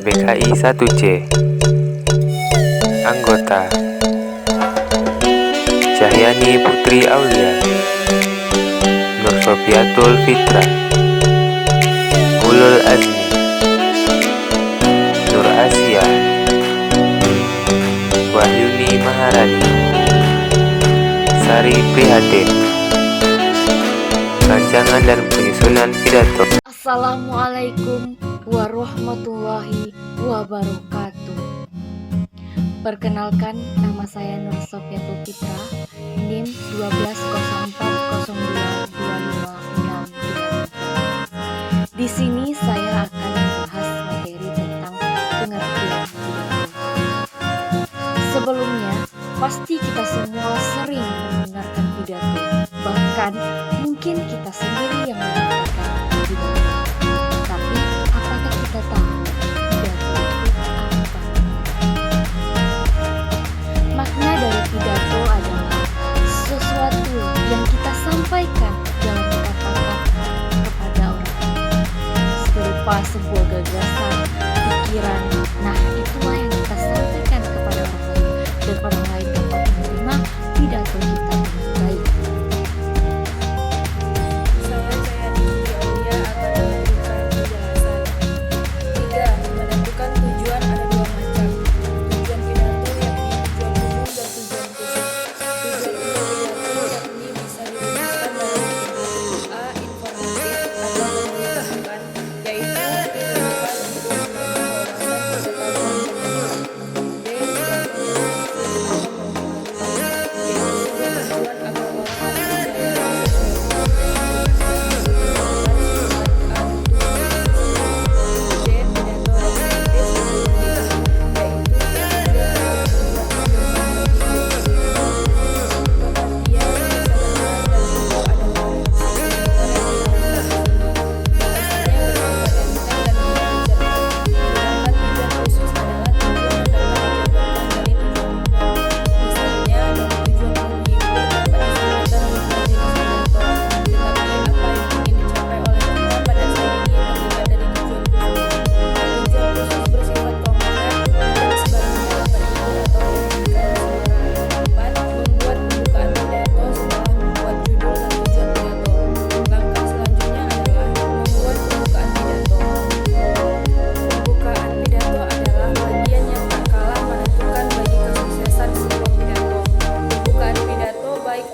PKI 1C. Anggota: Cahyani Putri Aulia, Nur Sofiatul Fitra, Ulul Azmi, Nur Asia, Wahyuni Maharani, Sari Prihatin. Rancangan dan penyusunan pidato. Assalamualaikum warahmatullahi wabarakatuh. Perkenalkan, nama saya Nur Sofiatul Fitra, NIM 1204022563. Di sini saya akan membahas materi tentang pengertian pidato. Sebelumnya, pasti kita semua sering mendengarkan pidato. Bahkan mungkin kita sendiri yang mendengarkan pidato. Tapi apakah kita tahu pidato itu apa? Makna dari pidato adalah sesuatu yang kita sampaikan dalam kata-kata kepada orang lain, berupa sebuah gagasan, pikiran. Nah, itulah yang kita sampaikan kepada orang lain, dan orang lain dapat menerima pidato kita dengan baik. Saya Cahyani Putri Aulia akan memberikan penjelasan. 3. Menentukan tujuan ada dua macam. Tujuan pidato yakni tujuan umum dan tujuan khusus. Tujuan umum pidato yakni bisa dirumuskan dalam bentuk A. Informatif atau memberitahukan, yaitu menunjukkan untuk menambah wawasan pengetahuan pendengar. B. Pidato berfungsi atau mempengaruhi, yaitu bertujuan agar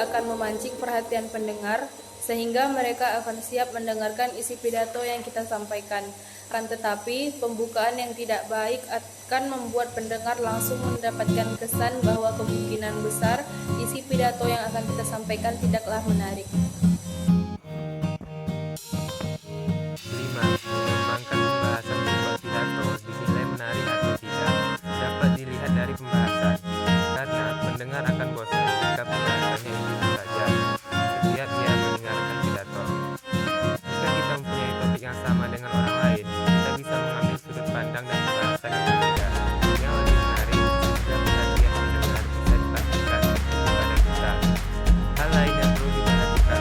orang memancing perhatian pendengar sehingga mereka akan siap mendengarkan isi pidato yang kita sampaikan. Akan tetapi, pembukaan yang tidak baik akan membuat pendengar langsung mendapatkan kesan bahwa kemungkinan besar isi pidato yang akan kita sampaikan tidaklah menarik. 5. Mengembangkan pembahasan sebuah pidato dinilai menarik atau tidak dapat dilihat dari pembahasan, karena pendengar akan bosan jika pembahasannya itu saja setiap ia mendengarkan pidato. Jika kita mempunyai topik yang sama dengan orang lain, kita bisa mengambil sudut pandang dan pembahasan yang berbeda, yang lebih menarik sehingga perhatian pendengar bisa dipastikan kepada kita. Hal lain yang perlu diperhatikan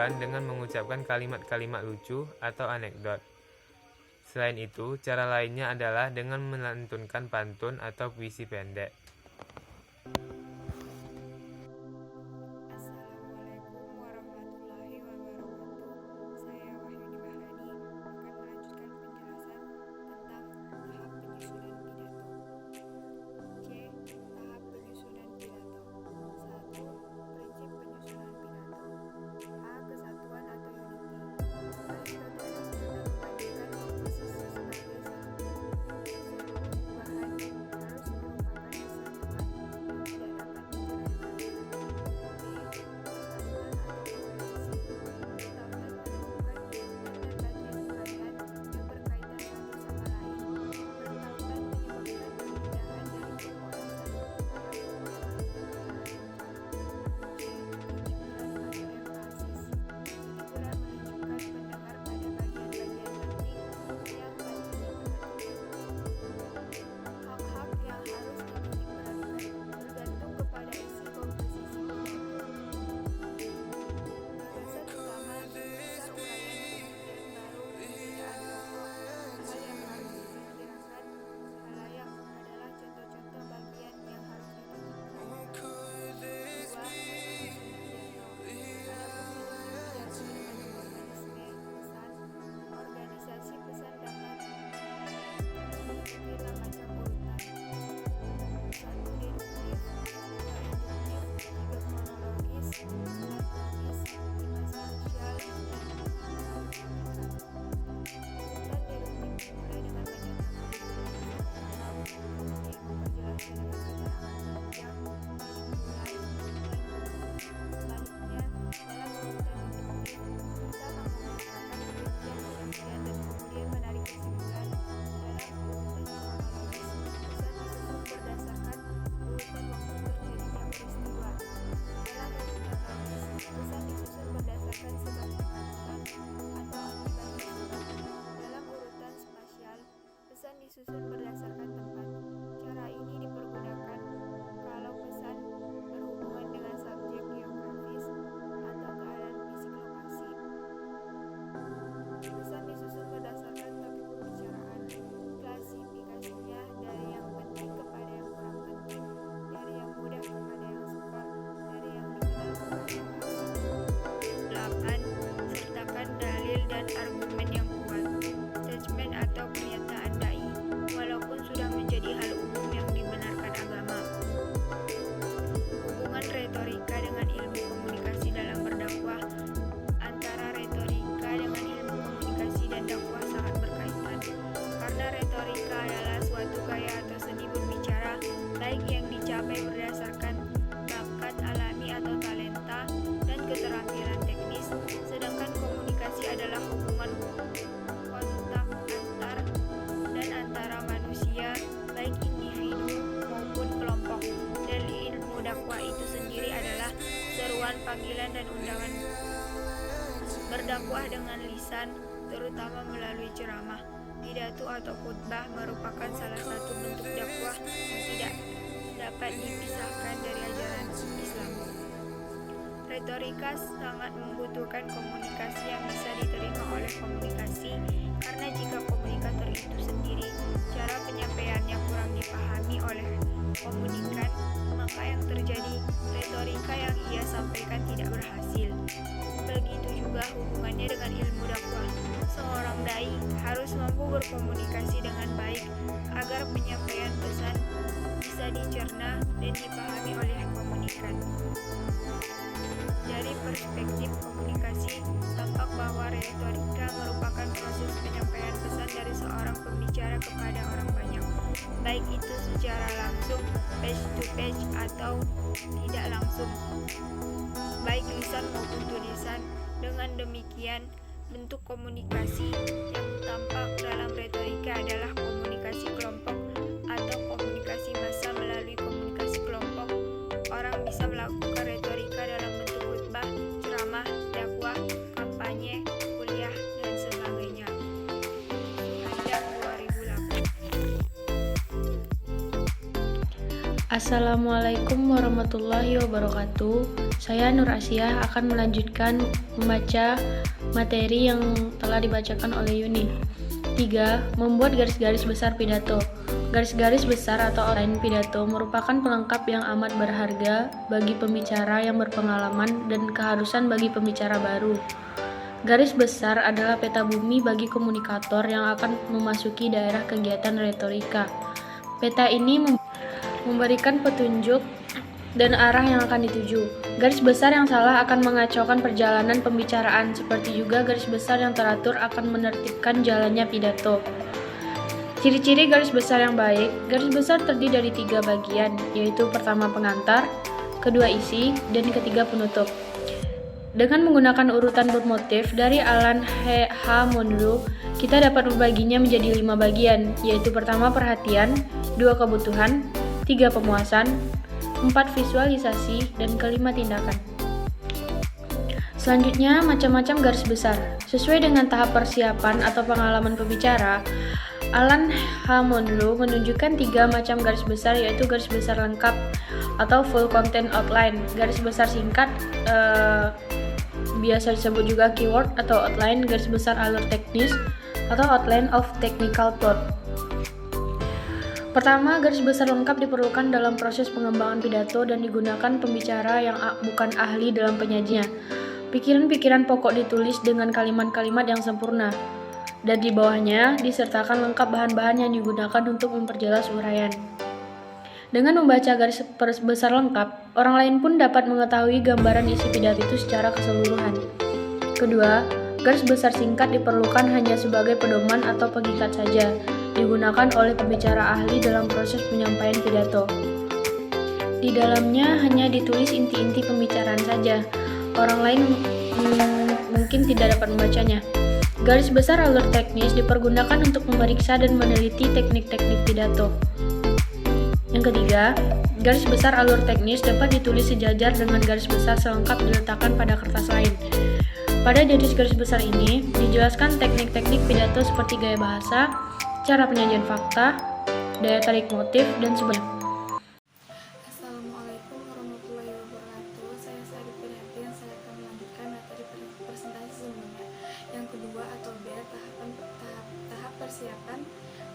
dilakukan dengan mengucapkan kalimat-kalimat lucu atau anekdot. Selain itu, cara lainnya adalah dengan melantunkan pantun atau puisi pendek. Assalamualaikum warahmatullahi wabarakatuh. Saya Wahyuni Mahrani akan melanjutkan penjelasan tentang tahap penyusunan pidato. C. Tahap penyusunan pidato. 1. Prinsip penyusunan pidato. A. Kesatuan atau unity. Aristoteles pernah membandingkan komposisi sebagai satu bahan harus merupakan kesatuan yang tidak dapat dicerai-berai. Hak-hak yang harus dititikberatkan tergantung kepada isi komposisi pidato. Gagasan utama, besar uraian pengertian baru, penggunaan hal yang harus diperkirakan khalayak adalah contoh-contoh bagian yang harus dititikberatkan. 2. Penyusunan pidato. Adapun penyusunan pidato dengan mekanisme pesan, organisasi pesan dapat memiliki 6 macam urutan. 1. Deduktif, 2. Induktif, 3. Kronologis, 4. Logis, 5. Sequensial, dan 6. Analitikal. Urutan deduktif dimulai dengan menyatakan tujuan kemudian memperjelasnya dengan keterangan panjang, kesimpulan, dan sebaliknya. Dalam urutan induktif, kita mengemukakan rincian-rincian dan kemudian menarik kesimpulan. Dalam urutan kronologis, pesan disusun berdasarkan urutan waktu terjadinya peristiwa. Dalam urutan logis, pesan disusun berdasarkan sebab akibat atau akibat sebab. Dalam urutan spasial, pesan disusun berdasarkan tempat. Cara ini dipergunakan kalau pesan berhubungan dengan subjek geografis atau keadaan fisik lokasi. Pesan disusun berdasarkan topik pembicaraan. Klasifikasinya dari yang penting kepada yang kurang penting, dari yang mudah kepada yang sukar, dari yang dikenal kepada yang asing. 8. Sertakan dalil dan argumen yang kuat. Statement atau pernyataan dai, walaupun sudah menjadi hal umum yang dibenarkan agama. Hubungan retorika dengan ilmu komunikasi dalam berdakwah. Antara retorika dengan ilmu komunikasi dan dakwah sangat berkaitan, karena retorika adalah suatu gaya atau seni berbicara, baik yang dicapai berdasarkan bakat alami atau talenta dan keterampilan teknis, sedangkan komunikasi adalah hubungan kontak antar dan antara manusia, baik individu maupun kelompok. Dan ilmu dakwah itu sendiri adalah seruan, panggilan, dan undangan berdakwah dengan lisan, terutama melalui ceramah. Pidato atau khutbah merupakan salah satu bentuk dakwah yang tidak dapat dipisahkan dari ajaran Islam. Retorika sangat membutuhkan komunikasi yang bisa diterima oleh komunikasi, karena jika komunikator itu sendiri cara penyampaiannya kurang dipahami oleh komunikan, maka yang terjadi retorika yang ia sampaikan tidak berhasil. Begitu juga hubungannya dengan ilmu dakwah. Seorang dai harus mampu berkomunikasi dengan baik agar penyampaian pesan bisa dicerna dan dipahami oleh komunikan. Dari perspektif komunikasi, tampak bahwa retorika merupakan proses penyampaian pesan dari seorang pembicara kepada orang banyak, baik itu secara langsung, page to page, atau tidak langsung, baik lisan maupun tulisan. Dengan demikian, bentuk komunikasi yang tampak dalam retorika adalah komunikasi kelompok atau komunikasi massa. Melalui komunikasi kelompok, orang bisa melakukan retorika dalam bentuk khutbah, ceramah, dakwah, kampanye, kuliah, dan sebagainya. Suhaida 2008. Assalamualaikum warahmatullahi wabarakatuh. Saya Nur Asia akan melanjutkan membaca materi yang telah dibacakan oleh Yuni. 3. Membuat garis-garis besar pidato. Garis-garis besar atau outline pidato merupakan pelengkap yang amat berharga bagi pembicara yang berpengalaman dan keharusan bagi pembicara baru. Garis besar adalah peta bumi bagi komunikator yang akan memasuki daerah kegiatan retorika. Peta ini memberikan petunjuk dan arah yang akan dituju. Garis besar yang salah akan mengacaukan perjalanan pembicaraan, seperti juga garis besar yang teratur akan menertibkan jalannya pidato. Ciri-ciri garis besar yang baik. Garis besar terdiri dari 3 bagian, yaitu pertama pengantar, kedua isi, dan ketiga penutup. Dengan menggunakan urutan bermotif dari Alan H. Monroe, kita dapat membaginya menjadi 5 bagian, yaitu pertama perhatian, 2 kebutuhan, 3 pemuasan, 4 visualisasi, dan kelima tindakan. Selanjutnya, macam-macam garis besar. Sesuai dengan tahap persiapan atau pengalaman pembicara, Alan H. Monroe menunjukkan 3 macam garis besar, yaitu garis besar lengkap atau full content outline, garis besar singkat, biasa disebut juga keyword atau outline, garis besar alur teknis atau outline of technical plot. Pertama, garis besar lengkap diperlukan dalam proses pengembangan pidato dan digunakan pembicara yang bukan ahli dalam penyajinya. Pikiran-pikiran pokok ditulis dengan kalimat-kalimat yang sempurna, dan di bawahnya disertakan lengkap bahan-bahan yang digunakan untuk memperjelas uraian. Dengan membaca garis besar lengkap, orang lain pun dapat mengetahui gambaran isi pidato itu secara keseluruhan. Kedua, garis besar singkat diperlukan hanya sebagai pedoman atau pengikat saja, digunakan oleh pembicara ahli dalam proses penyampaian pidato. Di dalamnya hanya ditulis inti-inti pembicaraan saja. Orang lain mungkin tidak dapat membacanya. Garis besar alur teknis dipergunakan untuk memeriksa dan meneliti teknik-teknik pidato. Yang ketiga, garis besar alur teknis dapat ditulis sejajar dengan garis besar selengkap diletakkan pada kertas lain. Pada garis besar ini, dijelaskan teknik-teknik pidato seperti gaya bahasa, cara penyajian fakta, daya tarik motif, dan sebagainya. Assalamualaikum warahmatullahi wabarakatuh. Saya Sari Prihatin. Saya akan melanjutkan materi presentasi sebelumnya. Yang kedua atau B, tahap persiapan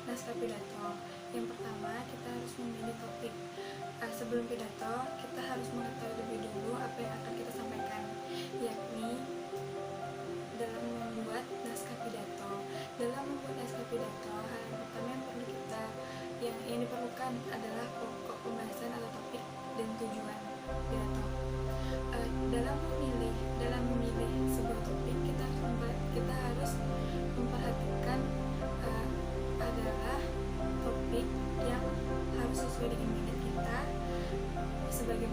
naskah pidato. Yang pertama, kita harus memilih topik. Sebelum pidato, kita harus mengetahui lebih dulu apa yang akan kita sampaikan, yakni dalam membuat naskah pidato. Dalam membuat naskah pidato, hal yang pertama yang diperlukan adalah pokok pembahasan atau topik dan tujuan pidato. Dalam memilih sebuah topik, kita harus memperhatikan adalah topik yang harus sesuai dengan minat kita sebagai